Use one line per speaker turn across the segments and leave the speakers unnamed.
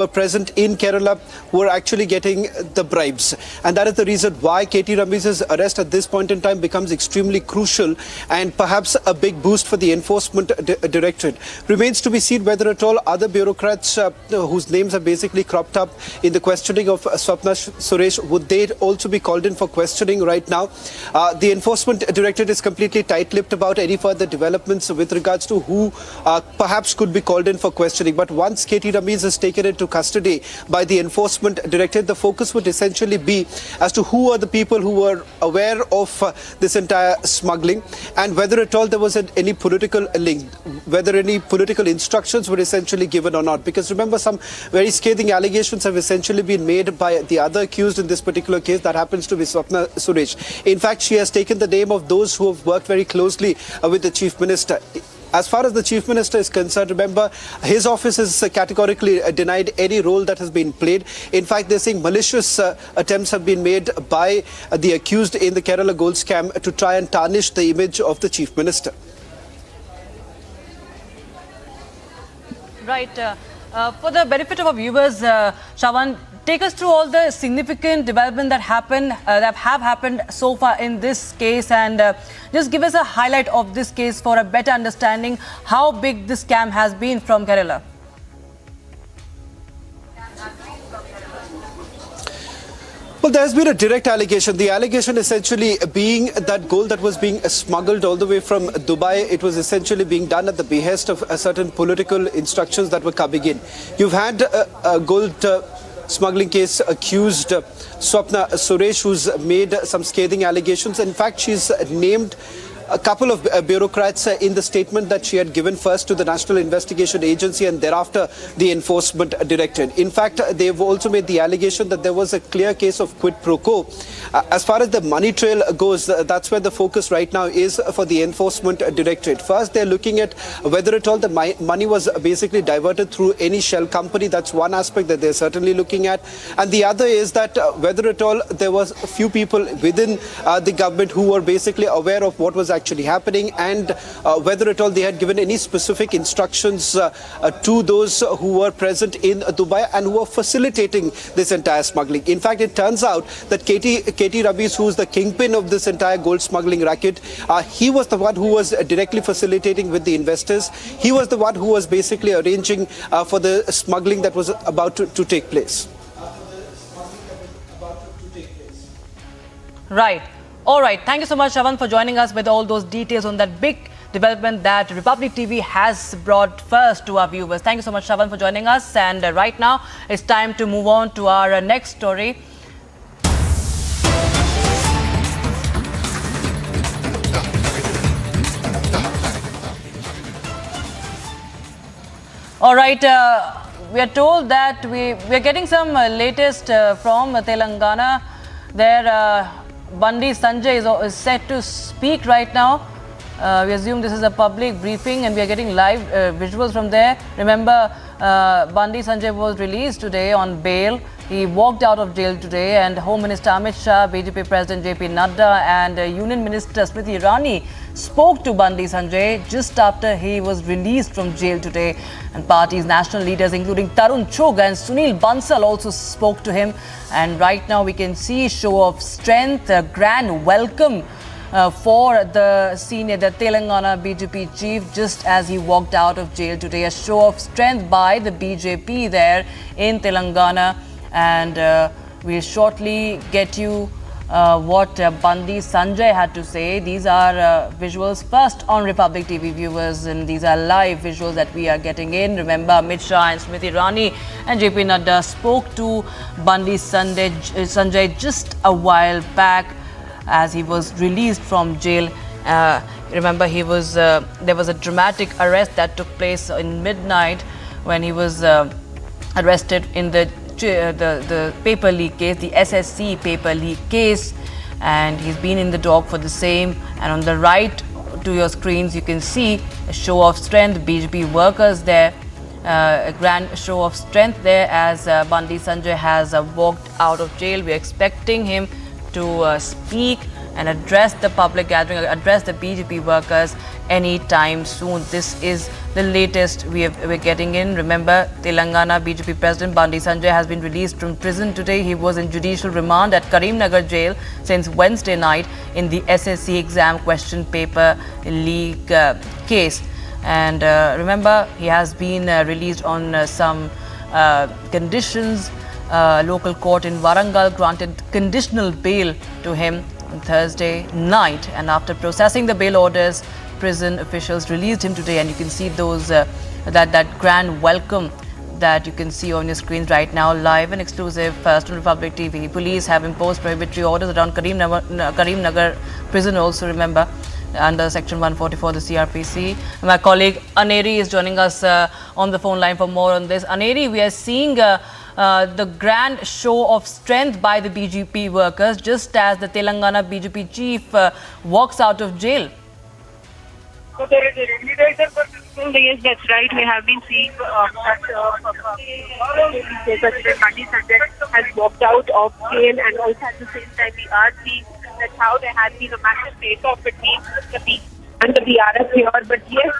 were present in Kerala who are actually getting the bribes. And that is the reason why KT Ramiz's arrest at this point in time becomes extremely crucial and perhaps a big boost for the Enforcement Directorate. Remains to be seen whether at all other bureaucrats whose names have basically cropped up in the questioning of Swapna Suresh, would they also be called in for questioning right now? The Enforcement Directorate is completely tight-lipped about any further developments with regards to who perhaps could be called in for questioning. But once KT Ramiz is taken into custody by the Enforcement Directorate, the focus would essentially be as to who are the people who were aware of this entire smuggling and whether at all there was any political link, whether any political instructions were essentially given or not. Because remember, some very scathing allegations have essentially been made by the other accused in this particular case, that happens to be Swapna Suresh. In fact, she has taken the name of those who have worked very closely with the Chief Minister. As far as the Chief Minister is concerned, remember, his office has categorically denied any role that has been played. In fact, they're saying malicious attempts have been made by the accused in the Kerala gold scam to try and tarnish the image of the Chief Minister.
Right. For the benefit of our viewers, Shravan, take us through all the significant development that have happened so far in this case, and just give us a highlight of this case for a better understanding how big this scam has been from Kerala.
Well, there's been a direct allegation. The allegation essentially being that gold that was being smuggled all the way from Dubai, it was essentially being done at the behest of certain political instructions that were coming in. You've had a gold smuggling case accused Swapna Suresh, who's made some scathing allegations. In fact, she's named a couple of bureaucrats in the statement that she had given first to the National Investigation Agency and thereafter the Enforcement Directorate. In fact, they've also made the allegation that there was a clear case of quid pro quo. As far as the money trail goes, that's where the focus right now is for the Enforcement Directorate. First, they're looking at whether at all the money was basically diverted through any shell company. That's one aspect that they're certainly looking at. And the other is that whether at all there was a few people within the government who were basically aware of what was actually happening, and whether at all they had given any specific instructions to those who were present in Dubai and who were facilitating this entire smuggling. In fact, it turns out that KT Ramiz, who is the kingpin of this entire gold smuggling racket, he was the one who was directly facilitating with the investors. He was the one who was basically arranging for the smuggling that was about to take place.
Right. All right. Thank you so much, Shravan, for joining us with all those details on that big development that Republic TV has brought first to our viewers. Thank you so much, Shravan, for joining us. And right now, it's time to move on to our next story. All right. We are told that we are getting some latest from Telangana. There, Bandi Sanjay is set to speak right now. We assume this is a public briefing and we are getting live visuals from there. Remember, Bandi Sanjay was released today on bail. He walked out of jail today, and Home Minister Amit Shah, BJP President JP Nada and Union Minister Smriti Irani spoke to Bandi Sanjay just after he was released from jail today. And party's national leaders including Tarun Chugh and Sunil Bansal also spoke to him. And right now we can see show of strength, a grand welcome for the Telangana BJP chief just as he walked out of jail today. A show of strength by the BJP there in Telangana. And we'll shortly get you what Bandi Sanjay had to say. These are visuals first on Republic TV, viewers, and these are live visuals that we are getting in. Remember, Amit Shah and Smriti Irani and JP Nada spoke to Bandi Sanjay just a while back as he was released from jail. Remember, there was a dramatic arrest that took place in midnight when he was arrested in the paper leak case, the SSC paper leak case, and he's been in the dock for the same. And on the right to your screens, you can see a show of strength, BJP workers there, a grand show of strength there as Bandi Sanjay has walked out of jail. We're expecting him to speak and address the public gathering, address the BJP workers anytime soon. This is the latest we're getting in. Remember, Telangana BJP President Bandi Sanjay has been released from prison today. He was in judicial remand at Karimnagar jail since Wednesday night in the SSC exam question paper leak case. And remember, he has been released on some conditions. Local court in Warangal granted conditional bail to him on Thursday night, and after processing the bail orders, prison officials released him today. And you can see those that grand welcome that you can see on your screens right now, live and exclusive, first on Republic TV. Police have imposed prohibitory orders around Karimnagar prison also, remember, under Section 144 of the CRPC. My colleague Aneri is joining us on the phone line for more on this. Aneri, we are seeing the grand show of strength by the BJP workers just as the Telangana BJP chief walks out of jail.
So there is a remediation for this. Yes, that's right. We have been seeing that President Bandi Sanjay has walked out of jail, and also at the same time we are seeing that how there has been a massive face-off between the people and the BRF here. But yes,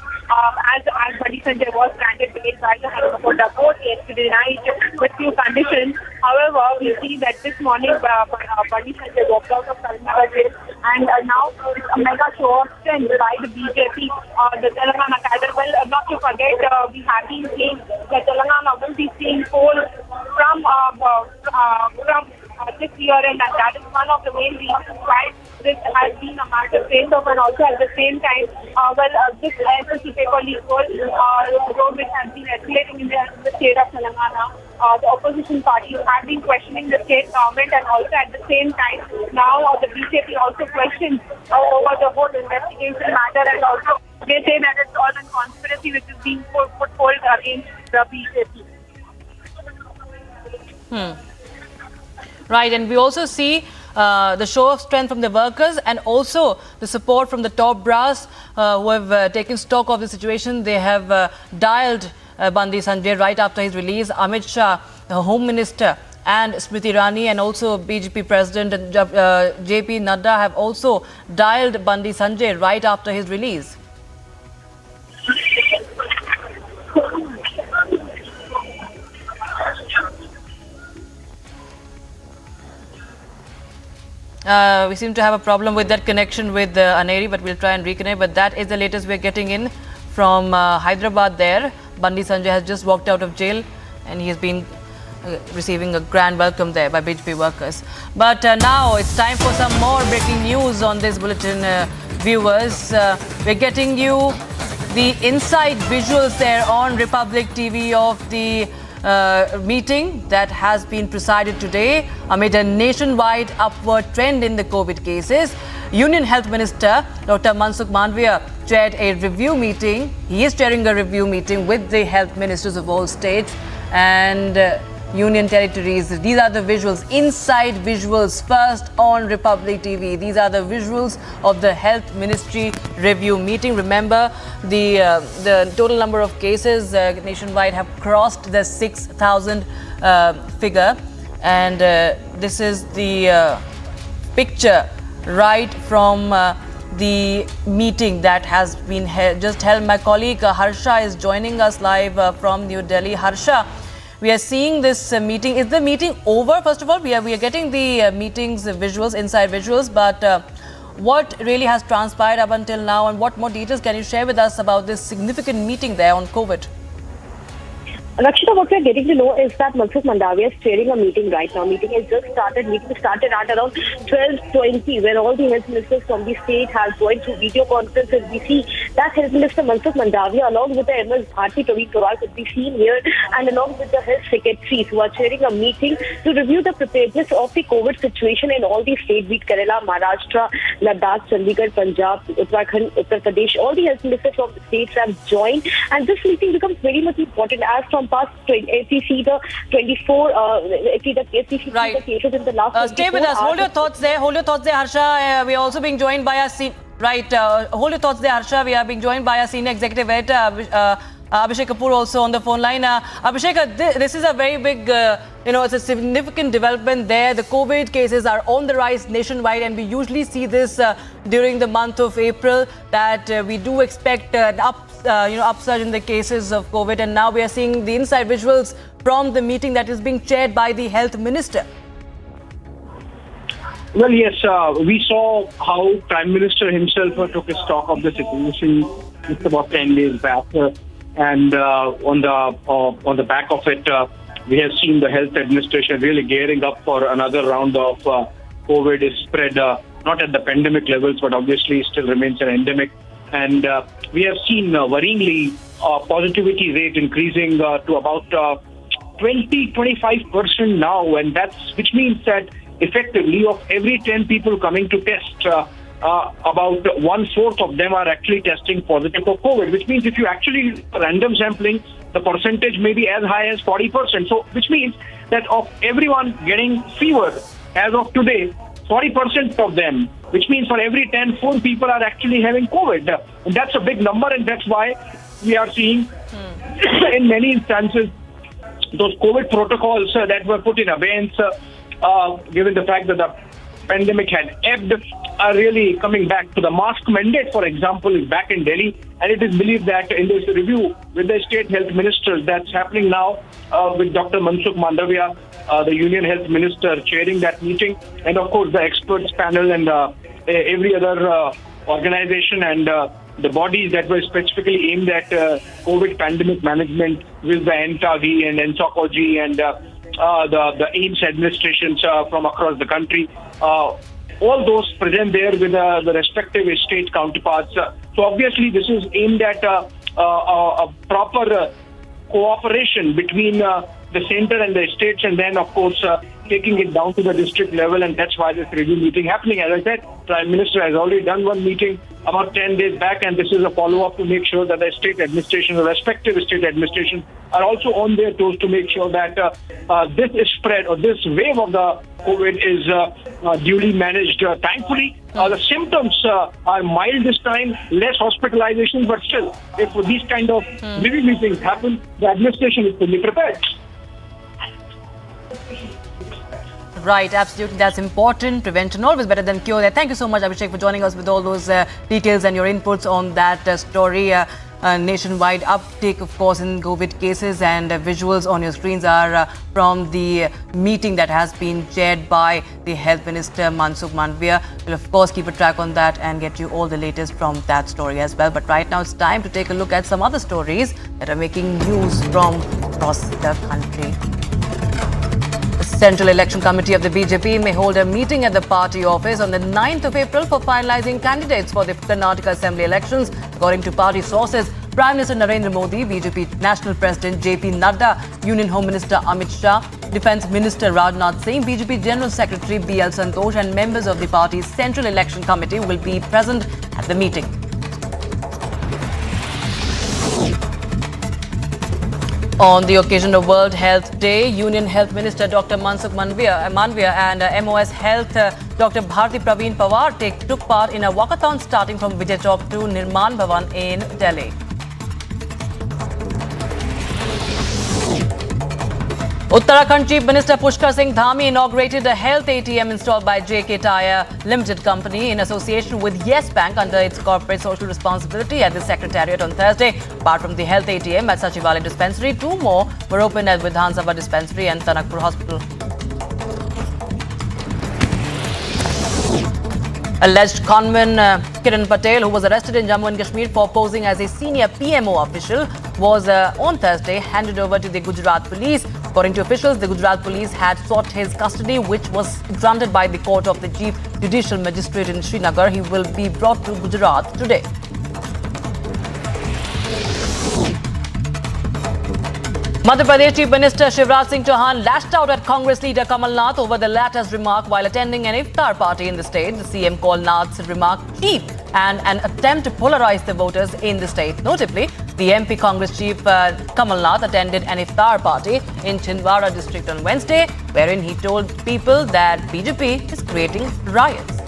as Bandi Sanjay was granted bail by the High Court yesterday night with few conditions. However, we see that this morning Bandi Sanjay walked out of Karnataka jail, and now it's a mega show of strength by the BJP, the Telangana cadre. Well, not to forget, we have been seeing that Telangana will be seeing polls from this year, and that is one of the main reasons why this has been a massive face-off. And also at the same time, this SSC paper leak road which has been escalating in the state of Telangana. The opposition parties have been questioning the state government, and also at the same time, now the BJP also questions over the whole investigation matter, and also they say that it's all a conspiracy which is being put forward against the BJP.
Right, and we also see the show of strength from the workers and also the support from the top brass who have taken stock of the situation. They have dialed Bandi Sanjay right after his release. Amit Shah, the Home Minister, and Smriti Irani, and also BJP President JP Nada have also dialed Bandi Sanjay right after his release. We seem to have a problem with that connection with Aneri, but we'll try and reconnect. But that is the latest we're getting in from Hyderabad there. Bandi Sanjay has just walked out of jail, and he has been receiving a grand welcome there by BJP workers. But now it's time for some more breaking news on this bulletin, viewers. We're getting you the inside visuals there on Republic TV of the meeting that has been presided today amid a nationwide upward trend in the COVID cases. Union Health Minister Dr. Mansukh Mandavia chaired a review meeting. He is chairing a review meeting with the health ministers of all states and union territories. These are the visuals, inside visuals, first on Republic TV. These are the visuals of the Health Ministry review meeting. Remember, the total number of cases nationwide have crossed the 6,000 figure, and this is the picture right from the meeting that has been just held. My colleague Harsha is joining us live from New Delhi. Harsha, we are seeing this meeting. Is the meeting over? First of all, we are getting the meetings visuals, inside visuals, but what really has transpired up until now, and what more details can you share with us about this significant meeting there on COVID?
Rakshita, what we're getting to know is that Mansukh Mandavia is chairing a meeting right now. Meeting has just started. Meeting started at around 12:20, where all the health ministers from the state have joined through video conferences. We see that Health Minister Mansukh Mandavia, along with the MS Bharti Praveen Kaur, could be seen here, and along with the health secretaries who are chairing a meeting to review the preparedness of the COVID situation in all the states, be it Kerala, Maharashtra, Ladakh, Chandigarh, Punjab, Uttarakhand, Uttar Pradesh. All the health ministers from the states have joined, and this meeting becomes very much important as from past 20, if we see the 24, if we see
right.
the cases in the last
stay with us. Hold your thoughts there. Hold your thoughts there, Harsha. We are also being joined by our hold your thoughts there, Harsha. We are being joined by our senior executive editor, Abhishek Kapoor also on the phone line. Abhishek, this is a very big, it's a significant development there. The COVID cases are on the rise nationwide, and we usually see this during the month of April, that we do expect an upsurge in the cases of COVID. And now we are seeing the inside visuals from the meeting that is being chaired by the health minister.
Well, yes, we saw how Prime Minister himself took a stock of the situation just about 10 days back. And on the back of it, we have seen the health administration really gearing up for another round of COVID spread, not at the pandemic levels, but obviously still remains an endemic. And we have seen worryingly positivity rate increasing to about 20-25% now, and which means that effectively of every 10 people coming to test, about 1/4 of them are actually testing positive for COVID, which means if you actually do random sampling, the percentage may be as high as 40%. So, which means that of everyone getting fever as of today, 40% of them, which means for every 10, 4 people are actually having COVID. And that's a big number, and that's why we are seeing in many instances those COVID protocols that were put in abeyance, given the fact that the pandemic had ebbed, are really coming back. To the mask mandate, for example, is back in Delhi, and it is believed that in this review with the state health ministers that's happening now with Dr. Mansukh Mandavia, the Union Health Minister, chairing that meeting, and of course the experts panel and every other organization and the bodies that were specifically aimed at COVID pandemic management, with the NTAGI and NSOCOG and the AIMS administrations from across the country. All those present there with the respective state counterparts. So obviously this is aimed at a proper cooperation between the center and the states, and then of course taking it down to the district level, and that's why this review meeting happening. As I said, Prime Minister has already done one meeting about 10 days back, and this is a follow-up to make sure that the state administration, the respective state administration, are also on their toes to make sure that this spread or this wave of the COVID is duly managed. Thankfully, the symptoms are mild this time, less hospitalization, but still, if these kind of review meetings happen, the administration is fully prepared.
Right, absolutely. That's important. Prevention always better than cure. Thank you so much, Abhishek, for joining us with all those details and your inputs on that story. Nationwide uptake, of course, in COVID cases, and visuals on your screens are from the meeting that has been chaired by the Health Minister, Mansukh Mandavia. We'll, of course, keep a track on that and get you all the latest from that story as well. But right now, it's time to take a look at some other stories that are making news from across the country. The Central Election Committee of the BJP may hold a meeting at the party office on the 9th of April for finalizing candidates for the Karnataka Assembly elections. According to party sources, Prime Minister Narendra Modi, BJP National President JP Nada, Union Home Minister Amit Shah, Defence Minister Rajnath Singh, BJP General Secretary BL Santosh and members of the party's Central Election Committee will be present at the meeting. On the occasion of World Health Day, Union Health Minister Dr. Mansukh Mandavia and MOS Health Dr. Bharti Praveen Pawar took part in a walkathon starting from Vijay Chowk to Nirman Bhavan in Delhi. Uttarakhand Chief Minister Pushkar Singh Dhami inaugurated a health ATM installed by JK Tyre Limited Company in association with Yes Bank under its corporate social responsibility at the Secretariat on Thursday. Apart from the health ATM at Sachivalaya Dispensary, 2 more were opened at Vidhan Sabha Dispensary and Tanakpur Hospital. Alleged conman Kiran Patel, who was arrested in Jammu and Kashmir for posing as a senior PMO official, was on Thursday handed over to the Gujarat police. According to officials, the Gujarat police had sought his custody, which was granted by the court of the Chief Judicial Magistrate in Srinagar. He will be brought to Gujarat today. Madhya Pradesh Chief Minister Shivraj Singh Chauhan lashed out at Congress leader Kamal Nath over the latter's remark while attending an iftar party in the state. The CM called Nath's remark cheap and an attempt to polarize the voters in the state. Notably, the MP Congress chief Kamal Nath attended an iftar party in Chhindwara district on Wednesday, wherein he told people that BJP is creating riots.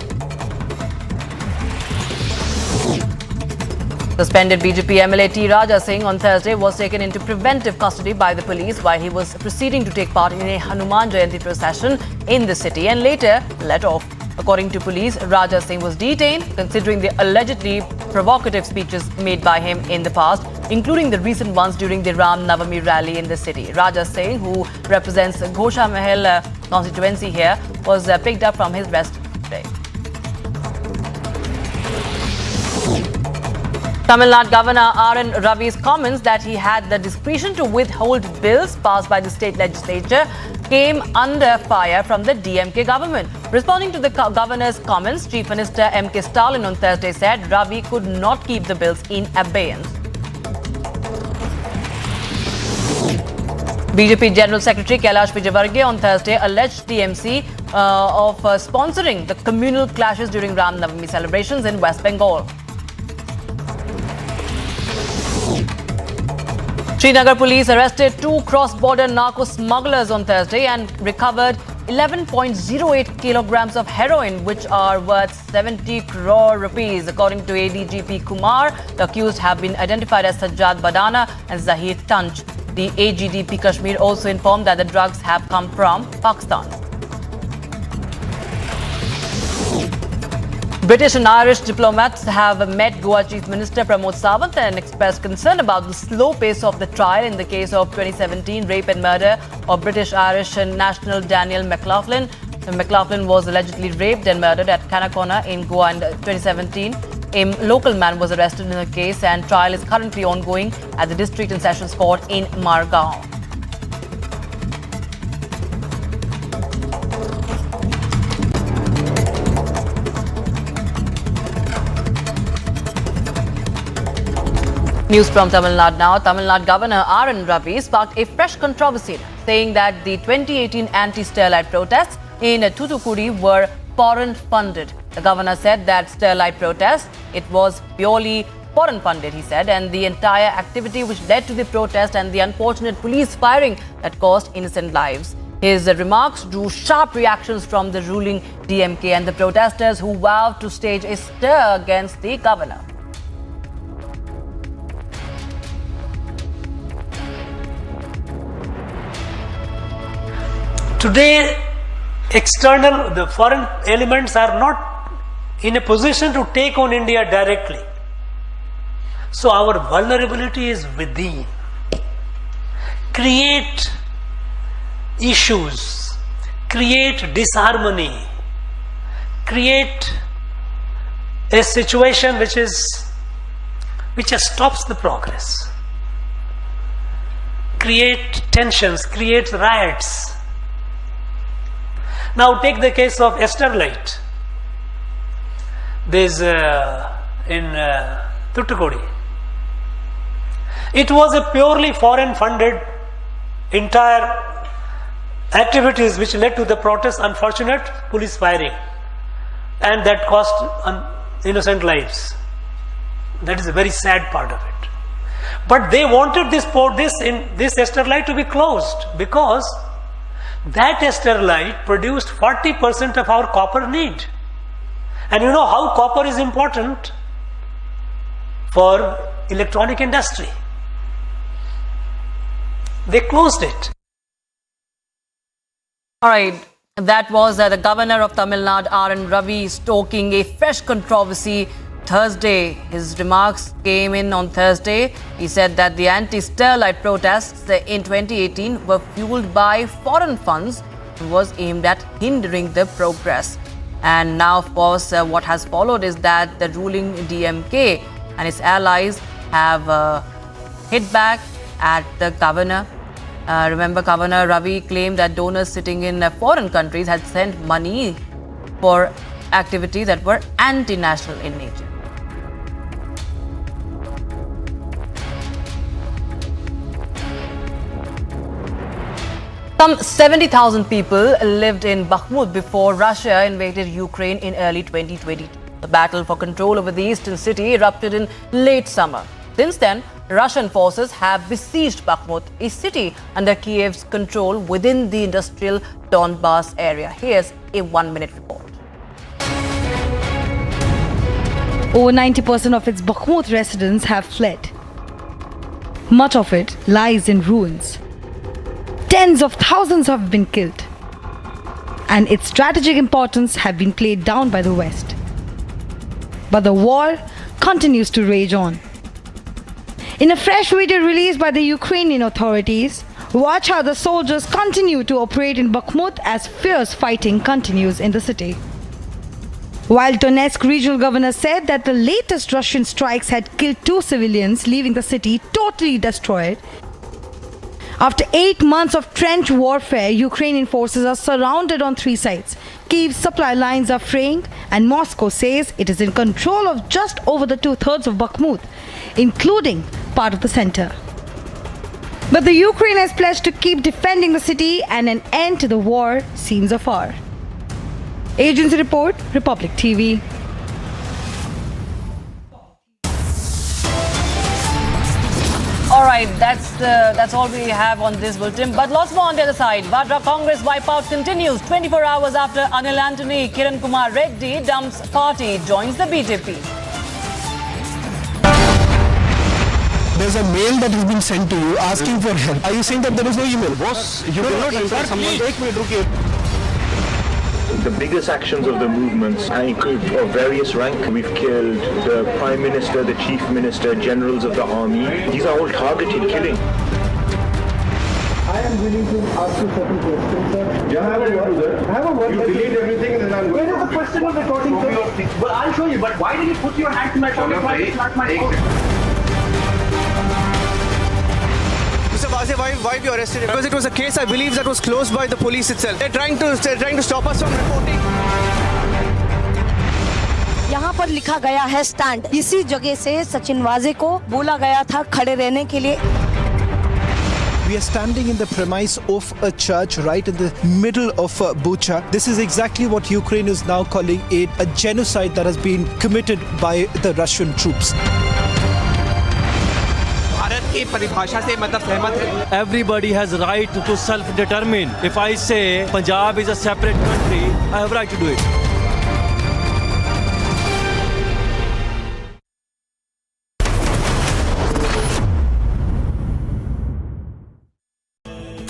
Suspended BJP MLA T. Raja Singh on Thursday was taken into preventive custody by the police while he was proceeding to take part in a Hanuman Jayanti procession in the city and later let off. According to police, Raja Singh was detained considering the allegedly provocative speeches made by him in the past, including the recent ones during the Ram Navami rally in the city. Raja Singh, who represents Ghosha Mahal constituency here, was picked up from his rest today. Tamil Nadu Governor R.N. Ravi's comments that he had the discretion to withhold bills passed by the state legislature came under fire from the DMK government. Responding to the governor's comments, Chief Minister M.K. Stalin on Thursday said Ravi could not keep the bills in abeyance. BJP General Secretary Kailash Vijayvargiya on Thursday alleged TMC of sponsoring the communal clashes during Ram Navami celebrations in West Bengal. Srinagar police arrested 2 cross-border narco smugglers on Thursday and recovered 11.08 kilograms of heroin, which are worth 70 crore rupees. According to ADGP Kumar, the accused have been identified as Sajjad Badana and Zahir Tanch. The AGDP Kashmir also informed that the drugs have come from Pakistan. British and Irish diplomats have met Goa Chief Minister Pramod Sawant and expressed concern about the slow pace of the trial in the case of 2017 rape and murder of British-Irish national Daniel McLaughlin. McLaughlin was allegedly raped and murdered at Kanakona in Goa in 2017. A local man was arrested in the case and trial is currently ongoing at the District and Sessions Court in Margao. News from Tamil Nadu now. Tamil Nadu Governor R.N. Ravi sparked a fresh controversy, saying that the 2018 anti-Sterlite protests in Thoothukudi were foreign funded. The governor said that Sterlite protest, it was purely foreign funded, he said, and the entire activity which led to the protest and the unfortunate police firing that caused innocent lives. His remarks drew sharp reactions from the ruling DMK and the protesters who vowed to stage a stir against the governor.
Today, the foreign elements are not in a position to take on India directly. So our vulnerability is within. Create issues, create disharmony, create a situation which stops the progress. Create tensions, create riots. Now take the case of Sterlite. There's in Thoothukudi. It was a purely foreign funded entire activities which led to the protest, unfortunate police firing, and that cost innocent lives. That is a very sad part of it. But they wanted this Sterlite to be closed because that Sterlite produced 40% of our copper need. And you know how copper is important for electronic industry. They closed it.
All right, that was the governor of Tamil Nadu, R.N. Ravi, stoking a fresh controversy Thursday. His remarks came in on Thursday. He said that the anti-Sterlite protests in 2018 were fueled by foreign funds and was aimed at hindering the progress. And now, of course, what has followed is that the ruling DMK and its allies have hit back at the governor. Remember, Governor Ravi claimed that donors sitting in foreign countries had sent money for activities that were anti-national in nature. Some 70,000 people lived in Bakhmut before Russia invaded Ukraine in early 2022. The battle for control over the eastern city erupted in late summer. Since then, Russian forces have besieged Bakhmut, a city under Kiev's control within the industrial Donbas area. Here's a 1-minute report.
Over 90% of its Bakhmut residents have fled. Much of it lies in ruins. Tens of thousands have been killed, and its strategic importance have been played down by the West. But the war continues to rage on. In a fresh video released by the Ukrainian authorities, watch how the soldiers continue to operate in Bakhmut as fierce fighting continues in the city. While Donetsk regional governor said that the latest Russian strikes had killed 2 civilians, leaving the city totally destroyed. After 8 months of trench warfare, Ukrainian forces are surrounded on 3 sides. Kyiv's supply lines are fraying, and Moscow says it is in control of just over the 2/3 of Bakhmut, including part of the center. But the Ukraine has pledged to keep defending the city, and an end to the war seems afar. Agency report, Republic TV.
All right, that's all we have on this bulletin. But lots more on the other side. Vadra Congress wipeout continues 24 hours after Anil Antony, Kiran Kumar Reddy dumps party, joins the BJP.
There's a mail that has been sent to you asking for help. Are you saying that there is no email?
Boss, you cannot enter someone. The biggest actions of the movements of various rank. We've killed the Prime Minister, the Chief Minister, generals of the army. These are all targeted killing.
I am willing to ask you certain questions, sir.
Yeah, I will do that.
I have a word.
You delete everything and then I'm going
Where is the question of recording, sir?
Well, I'll show you, but why did you put your hand to my pocket? It's not my fault.
Mr. Wazir, why were you arrested? Because it was a case, I believe, that was closed by the police itself. They're trying to stop us from reporting.
यहाँ पर लिखा गया है stand. इसी जगह से सचिन वाजे को बोला गया था खड़े रहने के लिए।
We are standing in the premise of a church right in the middle of Bucha. This is exactly what Ukraine is now calling a genocide that has been committed by the Russian troops.
Everybody has right to self-determine. If I say Punjab is a separate country, I have right to do it.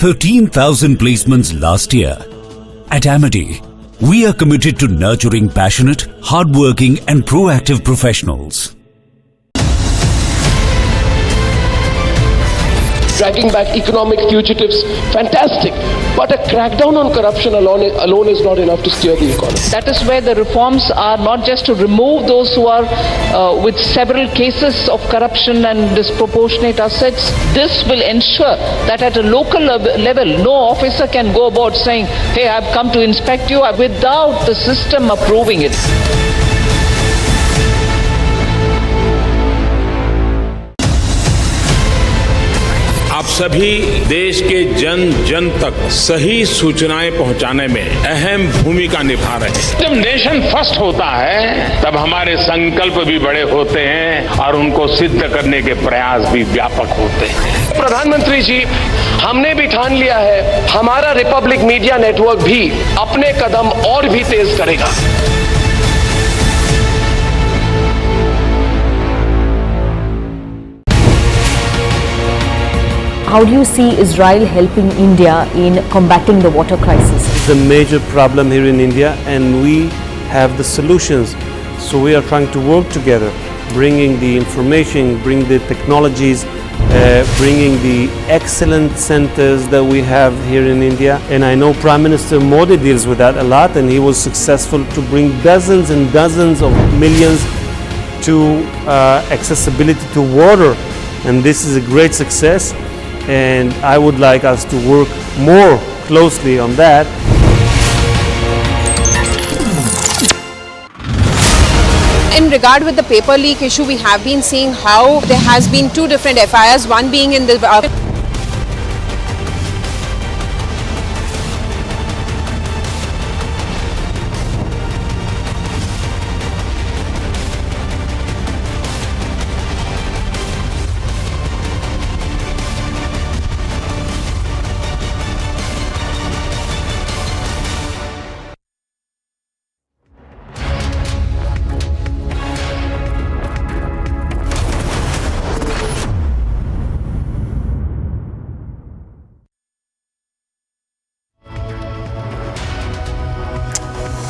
$13,000 placements last year. At Amity, we are committed to nurturing passionate, hardworking and proactive professionals.
Dragging back economic fugitives, fantastic. But a crackdown on corruption alone is not enough to steer the economy.
That is where the reforms are not just to remove those who are with several cases of corruption and disproportionate assets. This will ensure that at a local level, no officer can go about saying, hey, I've come to inspect you without the system approving it.
आप सभी देश के जन जन तक सही सूचनाएं पहुंचाने में अहम भूमिका निभा रहे हैं। जब नेशन फर्स्ट होता है तब हमारे संकल्प भी बड़े होते हैं और उनको सिद्ध करने के प्रयास भी व्यापक होते हैं।
प्रधानमंत्री जी, हमने भी ठान लिया है, हमारा रिपब्लिक मीडिया नेटवर्क भी अपने कदम और भी तेज करेगा।
How do you see Israel helping India in combating the water crisis?
It's a major problem here in India and we have the solutions. So we are trying to work together, bringing the information, bring the technologies, bringing the excellent centers that we have here in India. And I know Prime Minister Modi deals with that a lot, and he was successful to bring dozens and dozens of millions to accessibility to water. And this is a great success. And I would like us to work more closely on that.
In regard with the paper leak issue, we have been seeing how there has been 2 different FIRs, one being in the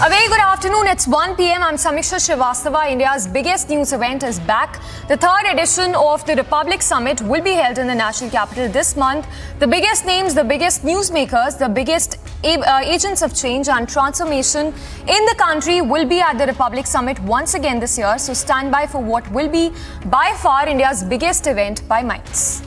A very good afternoon. It's 1 p.m. I'm Samiksha Srivastava. India's biggest news event is back. The third edition of the Republic Summit will be held in the national capital this month. The biggest names, the biggest newsmakers, the biggest agents of change and transformation in the country will be at the Republic Summit once again this year. So stand by for what will be by far India's biggest event by miles.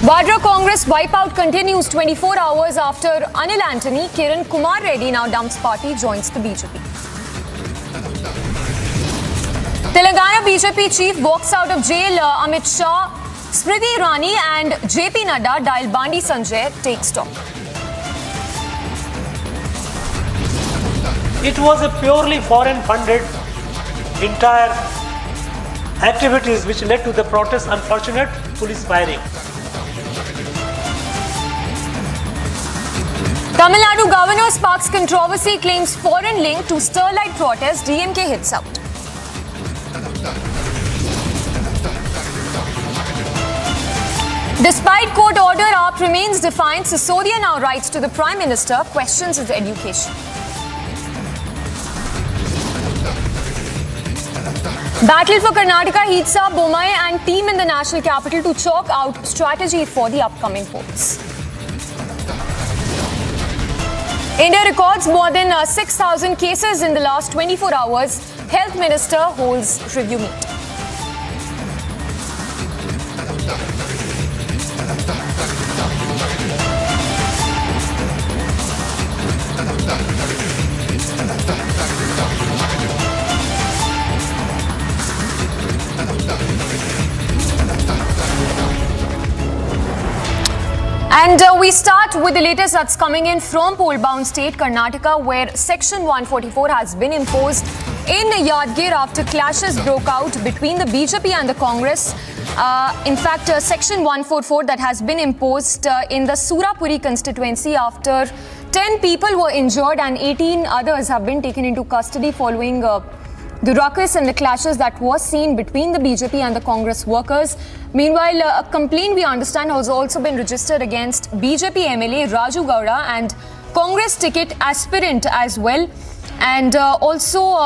Vadra Congress wipeout continues 24 hours after Anil Antony. Kiran Kumar Reddy now dumps party, joins the BJP. Telangana BJP chief walks out of jail. Amit Shah, Smriti Irani and JP Nada dial Bandi Sanjay, take stock.
It was a purely foreign funded entire activities which led to the protest, unfortunate police firing.
Tamil Nadu governor sparks controversy, claims foreign link to Sterlite protest, DMK hits out. Despite court order, AAP remains defiant. Sisodia now writes to the Prime Minister, questions his education. Battle for Karnataka heats up. Bommai and team in the national capital to chalk out strategy for the upcoming polls. India records more than 6,000 cases in the last 24 hours. Health Minister holds review meet. And we start with the latest that's coming in from poll-bound state Karnataka, where Section 144 has been imposed in Yadgir after clashes broke out between the BJP and the Congress. In fact, Section 144 that has been imposed in the Surapuri constituency after 10 people were injured and 18 others have been taken into custody following the ruckus and the clashes that was seen between the BJP and the Congress workers. Meanwhile, a complaint we understand has also been registered against BJP MLA Raju Gowda and Congress ticket aspirant as well. And also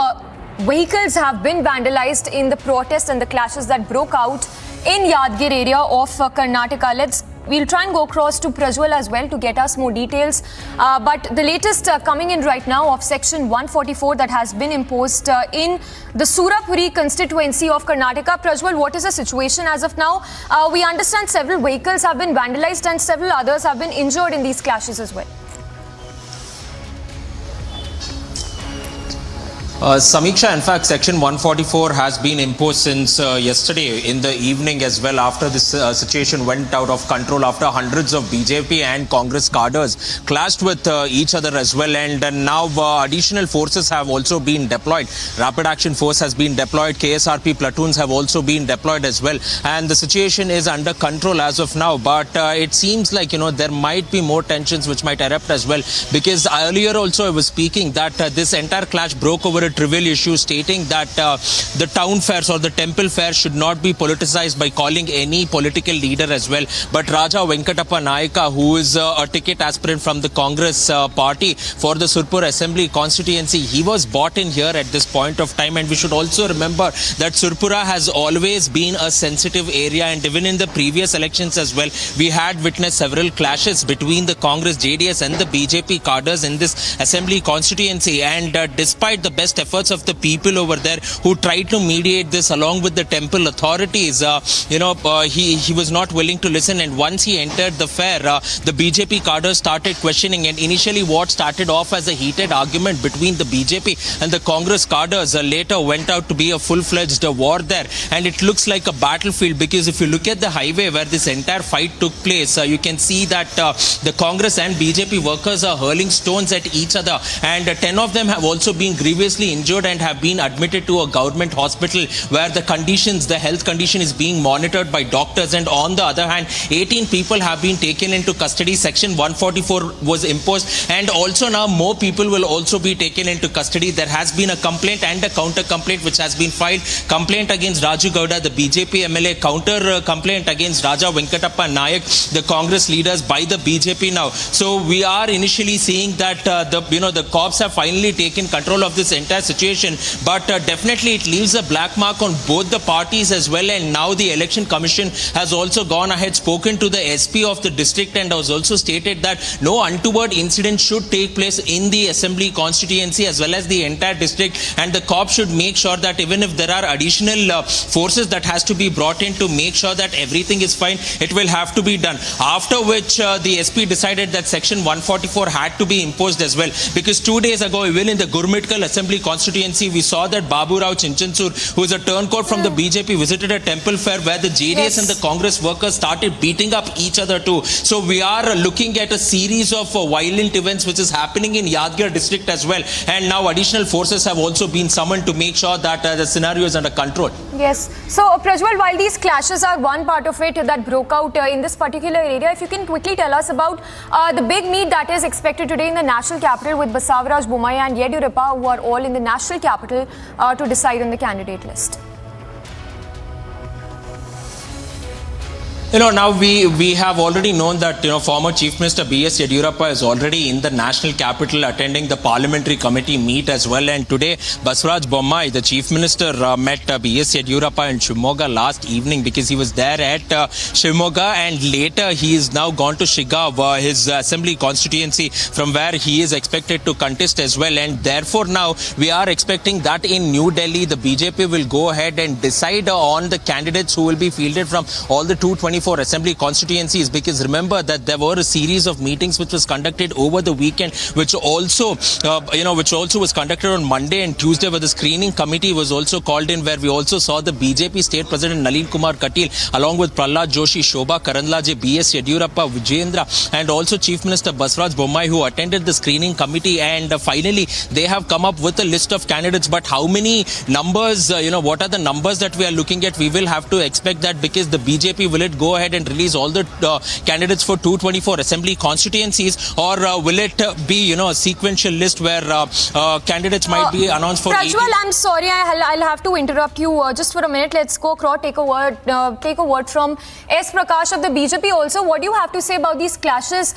vehicles have been vandalized in the protests and the clashes that broke out in Yadgir area of Karnataka. We'll try and go across to Prajwal as well to get us more details. But the latest coming in right now of Section 144 that has been imposed in the Surapuri constituency of Karnataka. Prajwal, what is the situation as of now? We understand several vehicles have been vandalized and several others have been injured in these clashes as well.
Samiksha, in fact, Section 144 has been imposed since yesterday in the evening as well, after this situation went out of control, after hundreds of BJP and Congress cadres clashed with each other as well. And now additional forces have also been deployed. Rapid Action Force has been deployed. KSRP platoons have also been deployed as well. And the situation is under control as of now. But it seems like, there might be more tensions which might erupt as well. Because earlier also I was speaking that this entire clash broke over a trivial issue, stating that the town fairs or the temple fairs should not be politicized by calling any political leader as well. But Raja Venkatappa Nayaka, who is a ticket aspirant from the Congress party for the Surpur Assembly constituency, he was bought in here at this point of time. And we should also remember that Surpura has always been a sensitive area, and even in the previous elections as well, we had witnessed several clashes between the Congress, JDS and the BJP cadres in this assembly constituency. And despite the best efforts of the people over there who tried to mediate this along with the temple authorities, he was not willing to listen. And once he entered the fair, the BJP cadres started questioning. And initially what started off as a heated argument between the BJP and the Congress cadres later went out to be a full-fledged war there. And it looks like a battlefield, because if you look at the highway where this entire fight took place, you can see that the Congress and BJP workers are hurling stones at each other. And 10 of them have also been grievously seriously injured and have been admitted to a government hospital where the health condition is being monitored by doctors. And on the other hand, 18 people have been taken into custody. Section 144 was imposed, and also now more people will also be taken into custody. There has been a complaint and a counter complaint which has been filed. Complaint against Raju Gowda, the BJP MLA, counter complaint against Raja Venkatappa Nayak, the Congress leaders, by the BJP now. So we are initially seeing that the cops have finally taken control of this entire situation, but definitely it leaves a black mark on both the parties as well. And now the Election Commission has also gone ahead, spoken to the SP of the district, and has also stated that no untoward incident should take place in the assembly constituency as well as the entire district, and the cops should make sure that even if there are additional forces that has to be brought in to make sure that everything is fine, it will have to be done. After which the SP decided that section 144 had to be imposed as well, because 2 days ago, even in the Gurmitkal assembly constituency, we saw that Babu Rao Chinchansur, who is a turncoat from the BJP, visited a temple fair where the JDS and the Congress workers started beating up each other too. So we are looking at a series of violent events which is happening in Yadgir district as well, and now additional forces have also been summoned to make sure that the scenario is under control.
Yes. So Prajwal, while these clashes are one part of it that broke out in this particular area, if you can quickly tell us about the big meet that is expected today in the national capital with Basavaraj Bommai and Yediyurappa, who are all in the national capital to decide on the candidate list.
Now we have already known that, former Chief Minister B.S. Yediyurappa is already in the national capital attending the parliamentary committee meet as well. And today, Basavaraj Bommai, the Chief Minister, met B.S. Yediyurappa in Shimoga last evening, because he was there at Shimoga, and later he is now gone to Shigaon, his assembly constituency, from where he is expected to contest as well. And therefore now we are expecting that in New Delhi, the BJP will go ahead and decide on the candidates who will be fielded from all the 224 assembly constituencies, because remember that there were a series of meetings which was conducted over the weekend, which also was conducted on Monday and Tuesday, where the screening committee was also called in, where we also saw the BJP state president Nalin Kumar Katil along with Prahlad Joshi, Shobha Karandlaje, B.S. Yediyurappa, Vijayendra, and also Chief Minister Basavaraj Bommai, who attended the screening committee. And finally they have come up with a list of candidates, but how many numbers, what are the numbers that we are looking at, we will have to expect that, because the BJP, will it go ahead and release all the candidates for 224 assembly constituencies, or will it be a sequential list where candidates might be announced for
Prajwal, I'm sorry, I'll have to interrupt you just for a minute. Let's go take a word from S. Prakash of the BJP also. What do you have to say about these clashes